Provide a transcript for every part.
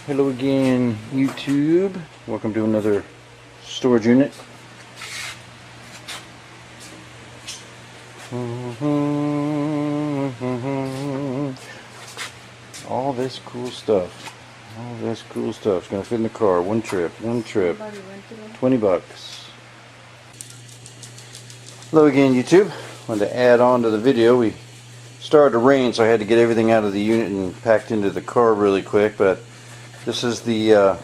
Hello again, YouTube. Welcome to another storage unit. All this cool stuff. All this cool stuff. It's gonna fit in the car. One trip. 20 bucks. Hello again, YouTube. Wanted to add on to the video. We started to rain, so I had to get everything out of the unit and packed into the car really quick. But this is the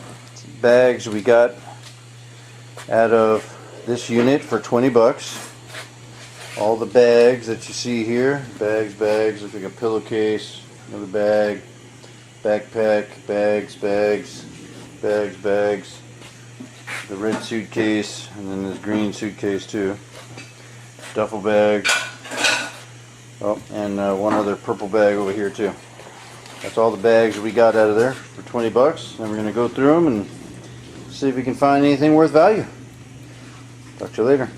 bags we got out of this unit for 20 bucks. All the bags that you see here, bags, looks like a pillowcase, another bag, backpack, bags, the red suitcase, and then this green suitcase too, duffel bag, oh, and one other purple bag over here too. That's all the bags we got out of there for 20 bucks. And we're going to go through them and see if we can find anything worth value. Talk to you later.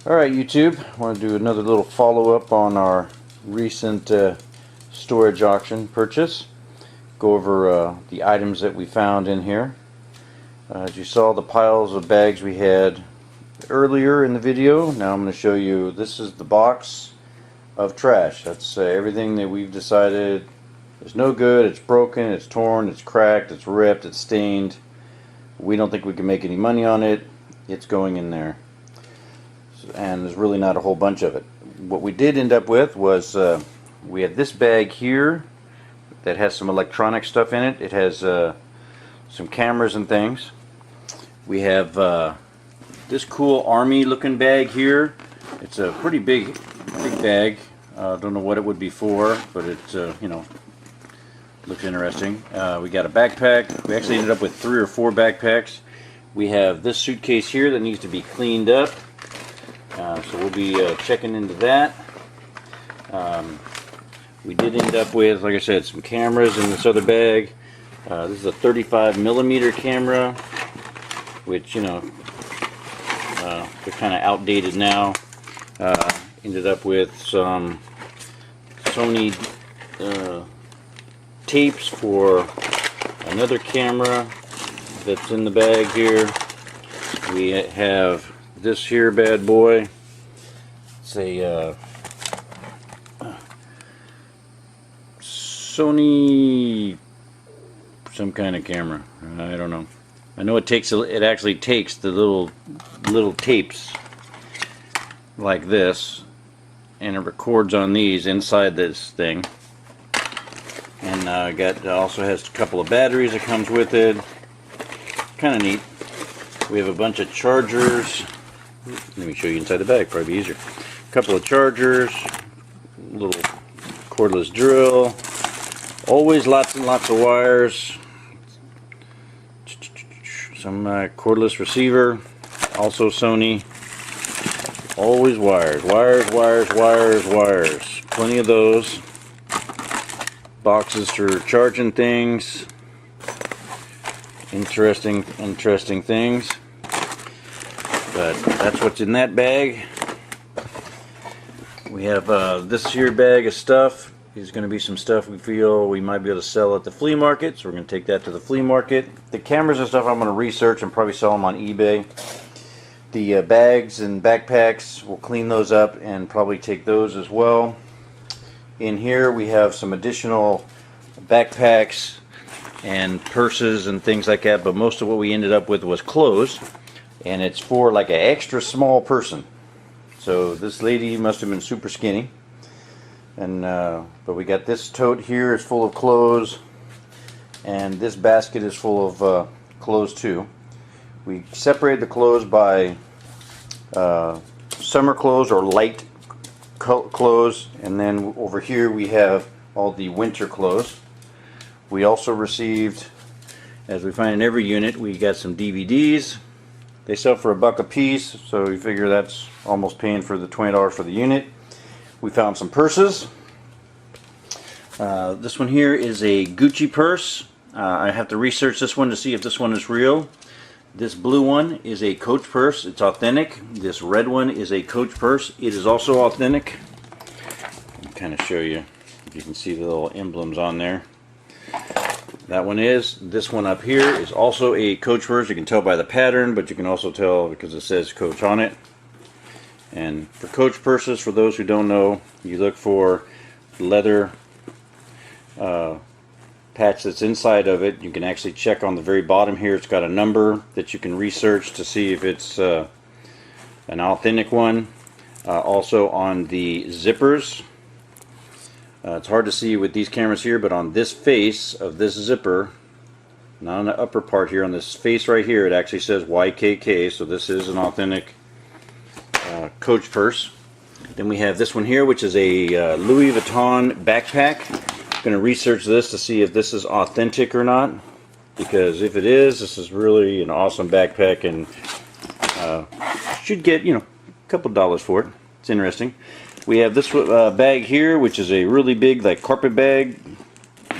Alright, YouTube, I want to do another little follow-up on our recent storage auction purchase. Go over the items that we found in here. As you saw, the piles of bags we had earlier in the video. Now I'm going to show you, this is the box of trash. That's everything that we've decided is no good, it's broken, it's torn, it's cracked, it's ripped, it's stained. We don't think we can make any money on it. It's going in there. And there's really not a whole bunch of it. What we did end up with was we had this bag here that has some electronic stuff in it. It has some cameras and things. We have this cool army looking bag here. It's a pretty big bag. Don't know what it would be for, but it you know, looks interesting. We got a backpack. We actually ended up with 3 or 4 backpacks. We have this suitcase here that needs to be cleaned up. So we'll be checking into that. We did end up with, like I said, some cameras in this other bag. This is a 35mm camera, which, you know, they're kind of outdated now. Ended up with some Sony tapes for another camera that's in the bag here. We have this here bad boy. It's a Sony some kind of camera. I don't know. I know it actually takes the little tapes like this, and it records on these inside this thing. And also has a couple of batteries that comes with it. Kind of neat. We have a bunch of chargers. Let me show you inside the bag, probably be easier. A couple of chargers, little cordless drill, always lots and lots of wires, some cordless receiver, also Sony, always wires, plenty of those, boxes for charging things, interesting things. But that's what's in that bag. We have this here bag of stuff. Is going to be some stuff we feel we might be able to sell at the flea market, so we're going to take that to the flea market. The cameras and stuff I'm going to research and probably sell them on eBay. The bags and backpacks, we'll clean those up and probably take those as well. In here we have some additional backpacks and purses and things like that, but most of what we ended up with was clothes. And it's for like an extra small person. So this lady must have been super skinny. And but we got this tote here is full of clothes, and this basket is full of clothes too. We separated the clothes by summer clothes or light clothes, and then over here we have all the winter clothes. We also received, as we find in every unit, we got some DVDs. They sell for $1 a piece, so we figure that's almost paying for the $20 for the unit. We found some purses. This one here is a Gucci purse. I have to research this one to see if this one is real. This blue one is a Coach purse. It's authentic. This red one is a Coach purse. It is also authentic. I'll kind of show you. You can see the little emblems on there. that one is. This one up here is also a Coach purse. You can tell by the pattern, but you can also tell because it says Coach on it. And for Coach purses, for those who don't know, you look for leather patch that's inside of it. You can actually check on the very bottom here. It's got a number that you can research to see if it's an authentic one. Also on the zippers, it's hard to see with these cameras here, but on this face of this zipper, not on the upper part here, on this face right here, it actually says YKK, so this is an authentic Coach purse. Then we have this one here, which is a Louis Vuitton backpack. I'm going to research this to see if this is authentic or not, because if it is, this is really an awesome backpack, and should get, you know, a couple dollars for it. It's interesting. We have this bag here, which is a really big, like, carpet bag,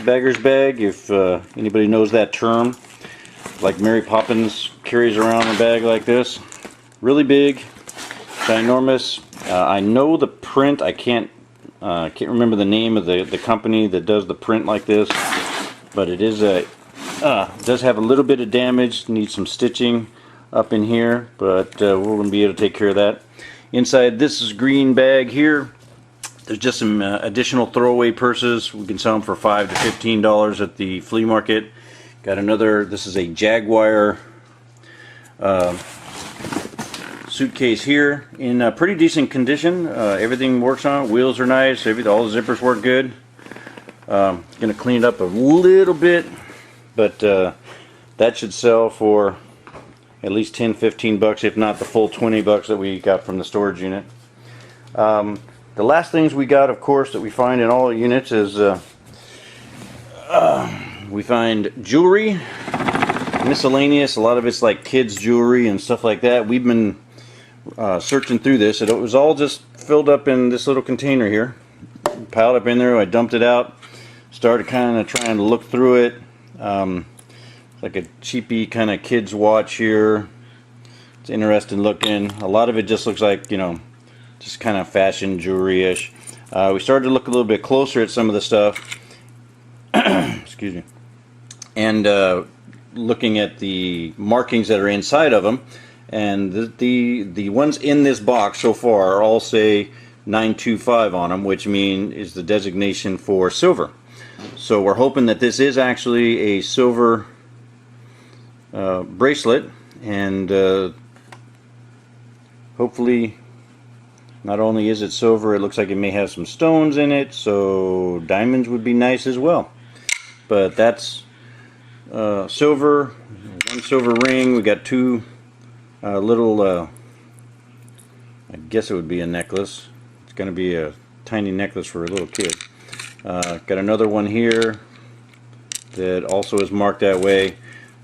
bagger's bag, if anybody knows that term. Like Mary Poppins carries around a bag like this. Really big, ginormous. I know the print. I can't remember the name of the company that does the print like this, but it is does have a little bit of damage. Needs some stitching up in here, but we're going to be able to take care of that. Inside this green bag here, there's just some additional throwaway purses. We can sell them for $5 to $15 at the flea market. Got another, this is a Jaguar suitcase here in pretty decent condition. Everything works on it. Wheels are nice. All the zippers work good. Gonna clean it up a little bit, but that should sell for at least 10-15 bucks, if not the full 20 bucks that we got from the storage unit. The last things we got, of course, that we find in all the units is we find jewelry, miscellaneous. A lot of it's like kids jewelry and stuff like that. We've been searching through this. It was all just filled up in this little container here, piled up in there. I dumped it out, started kind of trying to look through it. Like a cheapy kind of kids watch here. It's interesting looking. A lot of it just looks like, you know, just kind of fashion jewelry-ish. We started to look a little bit closer at some of the stuff. Excuse me. And looking at the markings that are inside of them, and the ones in this box so far all say 925 on them, which is the designation for silver. So we're hoping that this is actually a silver bracelet, and hopefully not only is it silver, it looks like it may have some stones in it, so diamonds would be nice as well. But that's silver, one silver ring. We got two little, I guess it would be a necklace. It's going to be a tiny necklace for a little kid. Got another one here that also is marked that way.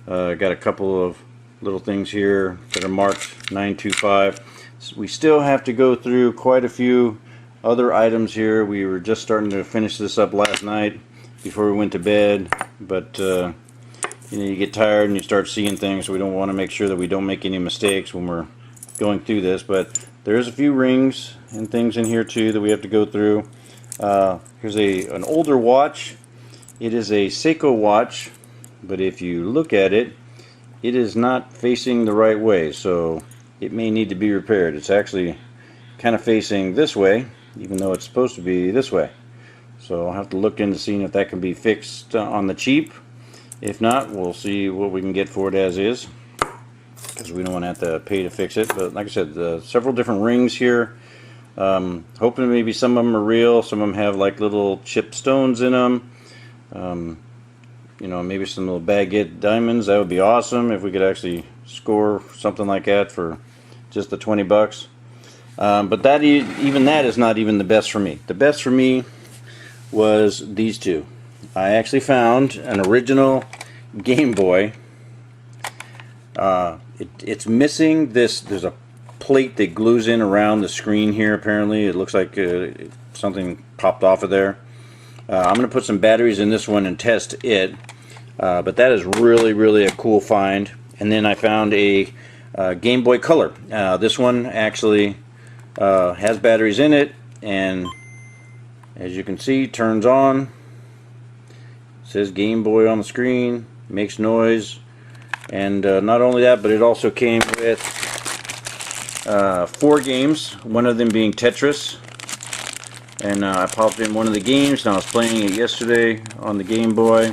Got a couple of little things here that are marked 925. So we still have to go through quite a few other items here. We were just starting to finish this up last night before we went to bed, but you know, you get tired and you start seeing things, so we don't want to make sure that we don't make any mistakes when we're going through this. But there's a few rings and things in here too that we have to go through. Here's an older watch. It is a Seiko watch, but if you look at it, it is not facing the right way, so it may need to be repaired. It's actually kind of facing this way, even though it's supposed to be this way. So I'll have to look into seeing if that can be fixed on the cheap. If not, we'll see what we can get for it as is, because we don't want to have to pay to fix it. But like I said, several different rings here. Hoping maybe some of them are real, some of them have like little chipped stones in them. You know, maybe some little baguette diamonds. That would be awesome if we could actually score something like that for just the 20 bucks. But that, even that is not even the best for me. The best for me was these two. I actually found an original Game Boy. It's missing this. There's a plate that glues in around the screen here. Apparently, it looks like something popped off of there. I'm going to put some batteries in this one and test it. But that is really, really a cool find. And then I found a Game Boy Color. This one actually has batteries in it, and as you can see, turns on. says Game Boy on the screen, makes noise, and not only that, but it also came with 4 games, one of them being Tetris. And I popped in one of the games, and I was playing it yesterday on the Game Boy.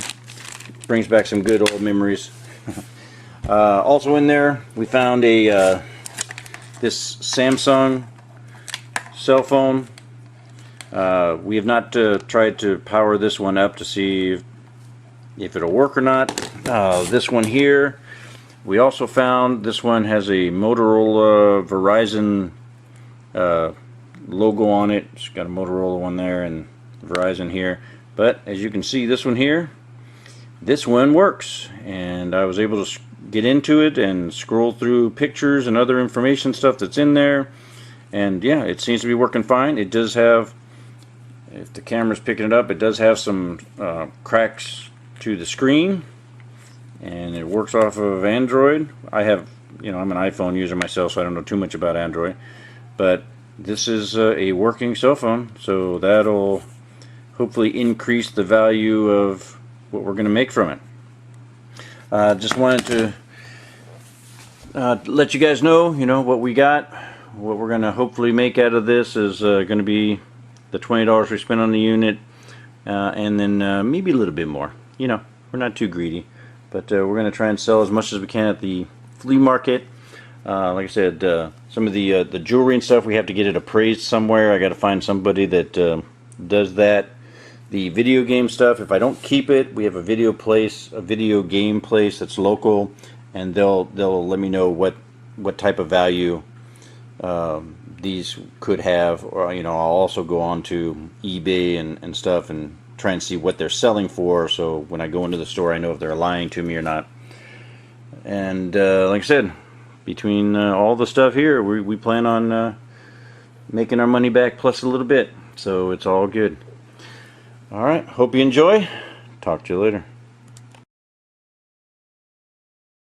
Brings back some good old memories. Also in there, we found a this Samsung cell phone. We have not tried to power this one up to see if it'll work or not. This one here, we also found this one has a Motorola Verizon logo on it. It's got a Motorola one there and Verizon here. But as you can see, this one here, this one works. And I was able to get into it and scroll through pictures and other information stuff that's in there. And yeah, it seems to be working fine. It does have, if the camera's picking it up, it does have some cracks to the screen. And it works off of Android. I have, I'm an iPhone user myself, so I don't know too much about Android. But this is a working cell phone, so that'll hopefully increase the value of what we're going to make from it. Just wanted to let you guys know, what we got. What we're going to hopefully make out of this is going to be the $20 we spent on the unit, and then maybe a little bit more. We're not too greedy, but we're going to try and sell as much as we can at the flea market. Like I said, some of the jewelry and stuff, we have to get it appraised somewhere. I got to find somebody that does that. The video game stuff, if I don't keep it, we have a video game place that's local, and they'll let me know what type of value these could have. Or I'll also go on to eBay and stuff and try and see what they're selling for, so when I go into the store I know if they're lying to me or not. And like I said, between all the stuff here, we plan on making our money back plus a little bit, so it's all good. Alright, hope you enjoy. Talk to you later.